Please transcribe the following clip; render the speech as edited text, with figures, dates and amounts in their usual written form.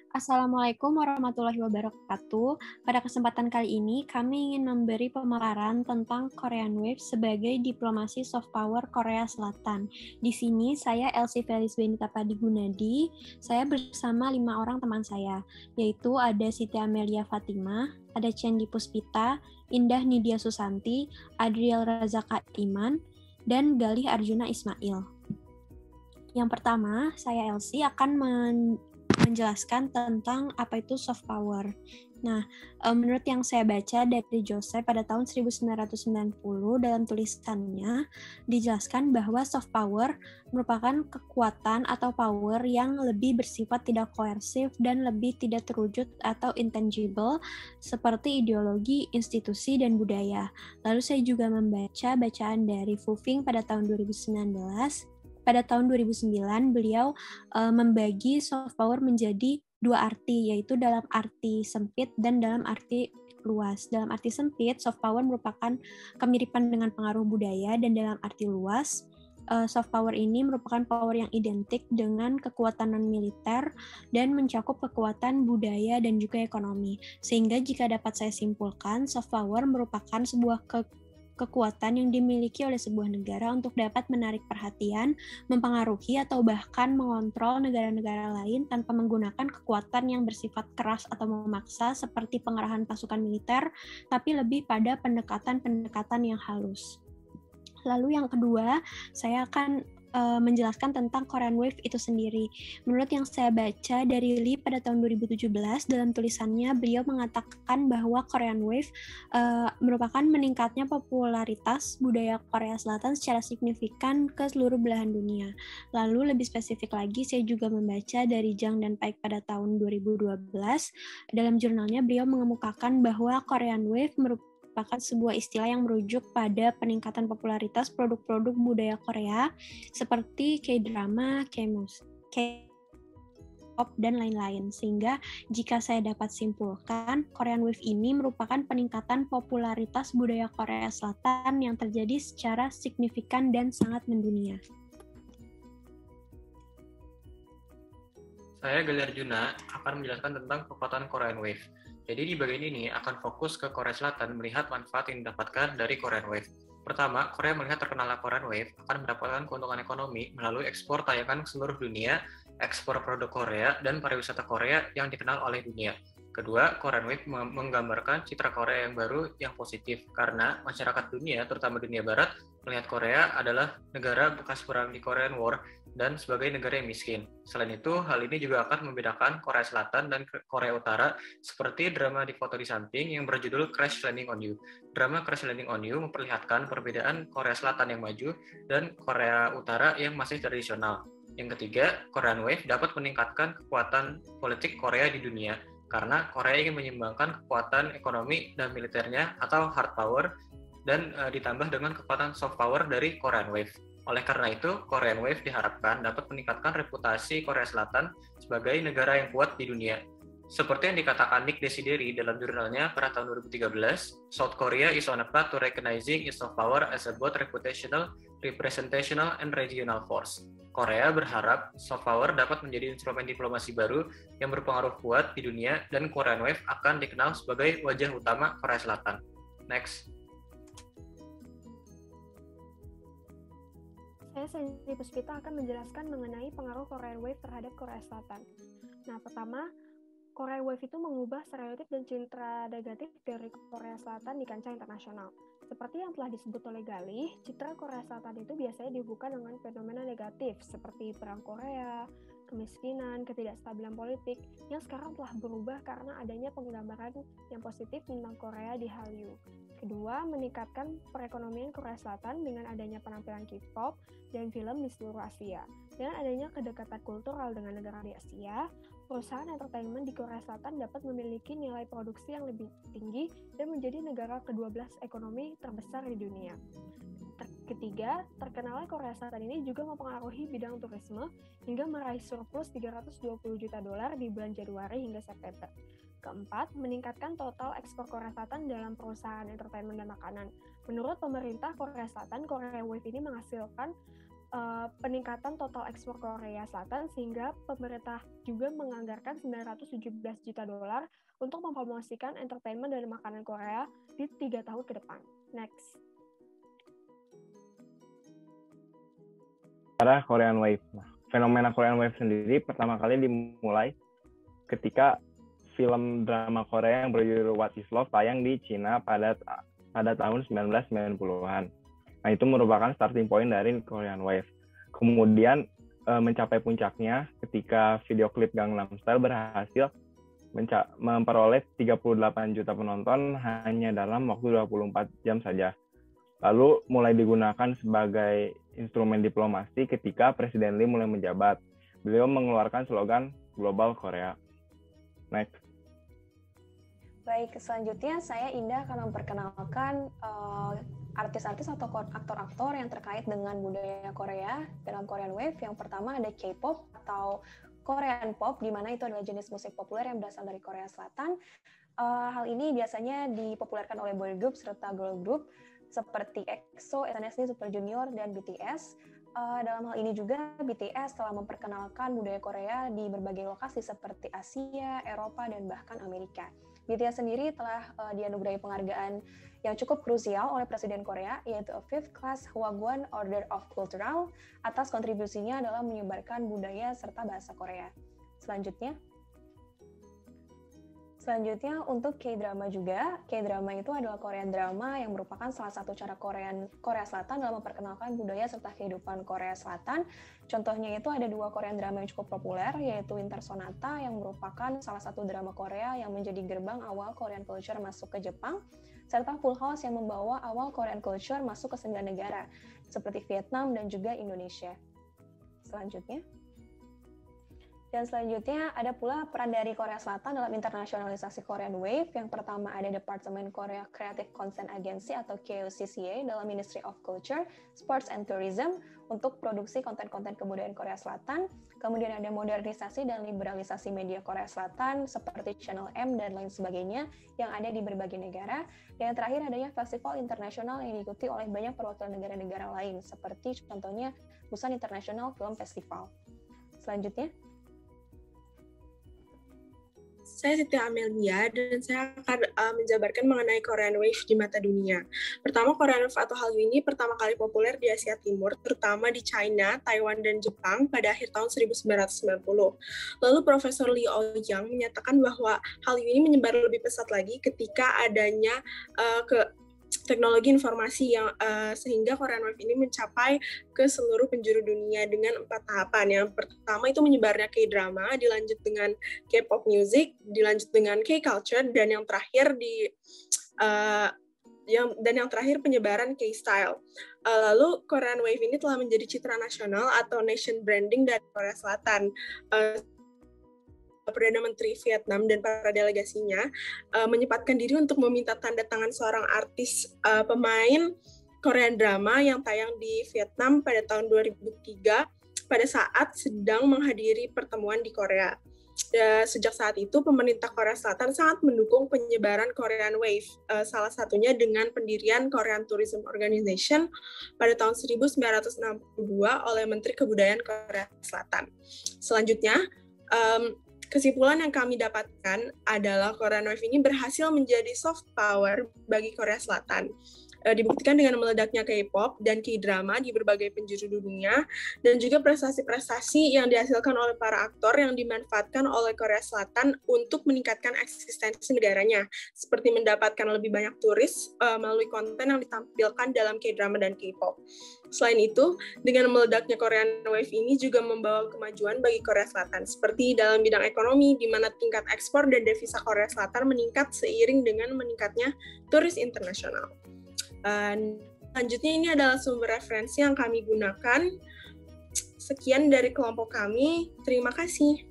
Assalamualaikum warahmatullahi wabarakatuh. Pada kesempatan kali ini, kami ingin memberi pemaparan tentang Korean Wave sebagai diplomasi soft power Korea Selatan. Di sini, saya Elsie Felis Benita Padi Gunadi. Saya bersama 5 orang teman saya, yaitu ada Siti Amelia Fatimah, ada Cendi Puspita, Indah Nidia Susanti, Adriel Razaka Iman, dan Galih Arjuna Ismail. Yang pertama, saya Elsie akan menjelaskan tentang apa itu soft power. Nah, menurut yang saya baca dari Joseph pada tahun 1990 dalam tulisannya dijelaskan bahwa soft power merupakan kekuatan atau power yang lebih bersifat tidak koersif dan lebih tidak terwujud atau intangible seperti ideologi, institusi, dan budaya. Lalu saya juga membaca bacaan dari Fu Fing pada tahun 2019. Pada tahun 2009, beliau membagi soft power menjadi dua arti, yaitu dalam arti sempit dan dalam arti luas. Dalam arti sempit, soft power merupakan kemiripan dengan pengaruh budaya, dan dalam arti luas, soft power ini merupakan power yang identik dengan kekuatan non-militer dan mencakup kekuatan budaya dan juga ekonomi. Sehingga jika dapat saya simpulkan, soft power merupakan sebuah kekuatan yang dimiliki oleh sebuah negara untuk dapat menarik perhatian, mempengaruhi atau bahkan mengontrol negara-negara lain tanpa menggunakan kekuatan yang bersifat keras atau memaksa seperti pengerahan pasukan militer, tapi lebih pada pendekatan-pendekatan yang halus. Lalu yang kedua, saya akan menjelaskan tentang Korean Wave itu sendiri. Menurut yang saya baca dari Lee pada tahun 2017, dalam tulisannya beliau mengatakan bahwa Korean Wave merupakan meningkatnya popularitas budaya Korea Selatan secara signifikan ke seluruh belahan dunia. Lalu lebih spesifik lagi, saya juga membaca dari Jang dan Paik pada tahun 2012. Dalam jurnalnya beliau mengemukakan bahwa Korean Wave merupakan sebuah istilah yang merujuk pada peningkatan popularitas produk-produk budaya Korea seperti K-drama, K-pop, dan lain-lain. Sehingga jika saya dapat simpulkan, Korean Wave ini merupakan peningkatan popularitas budaya Korea Selatan yang terjadi secara signifikan dan sangat mendunia. Saya Galih Arjuna akan menjelaskan tentang kekuatan Korean Wave. Jadi di bagian ini akan fokus ke Korea Selatan melihat manfaat yang didapatkan dari Korean Wave. Pertama, Korea melihat terkenalnya Korean Wave akan mendapatkan keuntungan ekonomi melalui ekspor tayangan ke seluruh dunia, ekspor produk Korea, dan pariwisata Korea yang dikenal oleh dunia. Kedua, Korean Wave menggambarkan citra Korea yang baru yang positif karena masyarakat dunia, terutama dunia barat, melihat Korea adalah negara bekas perang di Korean War dan sebagai negara yang miskin. Selain itu, hal ini juga akan membedakan Korea Selatan dan Korea Utara seperti drama di foto di samping yang berjudul Crash Landing on You. Drama Crash Landing on You memperlihatkan perbedaan Korea Selatan yang maju dan Korea Utara yang masih tradisional. Yang ketiga, Korean Wave dapat meningkatkan kekuatan politik Korea di dunia karena Korea ingin menyeimbangkan kekuatan ekonomi dan militernya atau hard power dan ditambah dengan kekuatan soft power dari Korean Wave. Oleh karena itu, Korean Wave diharapkan dapat meningkatkan reputasi Korea Selatan sebagai negara yang kuat di dunia. Seperti yang dikatakan Nick Desideri dalam jurnalnya pada tahun 2013, South Korea is on a path to recognizing its soft power as a both reputational, representational, and regional force. Korea berharap soft power dapat menjadi instrumen diplomasi baru yang berpengaruh kuat di dunia dan Korean Wave akan dikenal sebagai wajah utama Korea Selatan. Next. Saya Sandy Puspita akan menjelaskan mengenai pengaruh Korean Wave terhadap Korea Selatan. Nah, pertama, Korean Wave itu mengubah stereotip dan citra negatif dari Korea Selatan di kancah internasional. Seperti yang telah disebut oleh Galih, citra Korea Selatan itu biasanya dihubungkan dengan fenomena negatif seperti perang Korea, kemiskinan, ketidakstabilan politik yang sekarang telah berubah karena adanya penggambaran yang positif tentang Korea di Hallyu. Kedua, meningkatkan perekonomian Korea Selatan dengan adanya penampilan K-pop dan film di seluruh Asia. Dengan adanya kedekatan kultural dengan negara di Asia, perusahaan entertainment di Korea Selatan dapat memiliki nilai produksi yang lebih tinggi dan menjadi negara ke-12 ekonomi terbesar di dunia. Ketiga, terkenalnya Korea Selatan ini juga mempengaruhi bidang turisme hingga meraih surplus 320 juta dolar di bulan Januari hingga September. Keempat, meningkatkan total ekspor Korea Selatan dalam perusahaan entertainment dan makanan. Menurut pemerintah Korea Selatan, Korea Wave ini menghasilkan peningkatan total ekspor Korea Selatan sehingga pemerintah juga menganggarkan $917 juta untuk mempromosikan entertainment dan makanan Korea di 3 tahun ke depan. Next. Korean Wave. Fenomena Korean Wave sendiri pertama kali dimulai ketika film drama Korea yang berjudul What is Love tayang di Cina pada tahun 1990-an. Nah, itu merupakan starting point dari Korean Wave. Kemudian mencapai puncaknya ketika video klip Gangnam Style berhasil memperoleh 38 juta penonton hanya dalam waktu 24 jam saja. Lalu mulai digunakan sebagai instrumen diplomasi ketika Presiden Lee mulai menjabat. Beliau mengeluarkan slogan Global Korea. Next. Baik, selanjutnya saya Indah akan memperkenalkan artis-artis atau aktor-aktor yang terkait dengan budaya Korea dalam Korean Wave. Yang pertama ada K-pop atau Korean Pop, di mana itu adalah jenis musik populer yang berasal dari Korea Selatan. Hal ini biasanya dipopulerkan oleh boy group serta girl group seperti EXO, SNSD, Super Junior, dan BTS. Dalam hal ini juga BTS telah memperkenalkan budaya Korea di berbagai lokasi seperti Asia, Eropa, dan bahkan Amerika. BTS sendiri telah dianugerahi penghargaan yang cukup krusial oleh Presiden Korea, yaitu a Fifth Class Hwagwon Order of Cultural, atas kontribusinya dalam menyebarkan budaya serta bahasa Korea. Selanjutnya untuk K-drama juga. K-drama itu adalah Korean drama yang merupakan salah satu cara Korea Selatan dalam memperkenalkan budaya serta kehidupan Korea Selatan. Contohnya itu ada 2 Korean drama yang cukup populer, yaitu Winter Sonata yang merupakan salah satu drama Korea yang menjadi gerbang awal Korean culture masuk ke Jepang, serta Full House yang membawa awal Korean culture masuk ke 9 negara, seperti Vietnam dan juga Indonesia. Selanjutnya ada pula peran dari Korea Selatan dalam internasionalisasi Korean Wave. Yang pertama ada Departemen Korea Creative Consent Agency atau KOCCA dalam Ministry of Culture, Sports and Tourism untuk produksi konten-konten kebudayaan Korea Selatan. Kemudian ada modernisasi dan liberalisasi media Korea Selatan seperti Channel M dan lain sebagainya yang ada di berbagai negara. Dan yang terakhir adanya festival internasional yang diikuti oleh banyak perwakilan negara-negara lain seperti contohnya Busan International Film Festival. Selanjutnya. Saya Siti Amelia dan saya akan menjabarkan mengenai Korean Wave di mata dunia. Pertama, Korean Wave atau Hallyu ini pertama kali populer di Asia Timur, terutama di China, Taiwan, dan Jepang pada akhir tahun 1990. Lalu Profesor Lee Oh-young menyatakan bahwa Hallyu ini menyebar lebih pesat lagi ketika adanya teknologi informasi yang sehingga Korean Wave ini mencapai ke seluruh penjuru dunia dengan 4 tahapan. Yang pertama itu menyebarnya K-drama, dilanjut dengan K-pop music, dilanjut dengan K-culture, dan yang terakhir yang terakhir penyebaran K-style. Lalu Korean Wave ini telah menjadi citra nasional atau nation branding dari Korea Selatan. Perdana Menteri Vietnam dan para delegasinya menyempatkan diri untuk meminta tanda tangan seorang artis pemain Korean drama yang tayang di Vietnam pada tahun 2003 pada saat sedang menghadiri pertemuan di Korea. Sejak saat itu, pemerintah Korea Selatan sangat mendukung penyebaran Korean Wave, salah satunya dengan pendirian Korean Tourism Organization pada tahun 1962 oleh Menteri Kebudayaan Korea Selatan. Selanjutnya, kesimpulan yang kami dapatkan adalah Korean Wave ini berhasil menjadi soft power bagi Korea Selatan. Dibuktikan dengan meledaknya K-pop dan K-drama di berbagai penjuru dunia, dan juga prestasi-prestasi yang dihasilkan oleh para aktor yang dimanfaatkan oleh Korea Selatan untuk meningkatkan eksistensi negaranya, seperti mendapatkan lebih banyak turis melalui konten yang ditampilkan dalam K-drama dan K-pop. Selain itu, dengan meledaknya Korean Wave ini juga membawa kemajuan bagi Korea Selatan, seperti dalam bidang ekonomi, di mana tingkat ekspor dan devisa Korea Selatan meningkat seiring dengan meningkatnya turis internasional. Selanjutnya ini adalah sumber referensi yang kami gunakan. Sekian dari kelompok kami. Terima kasih.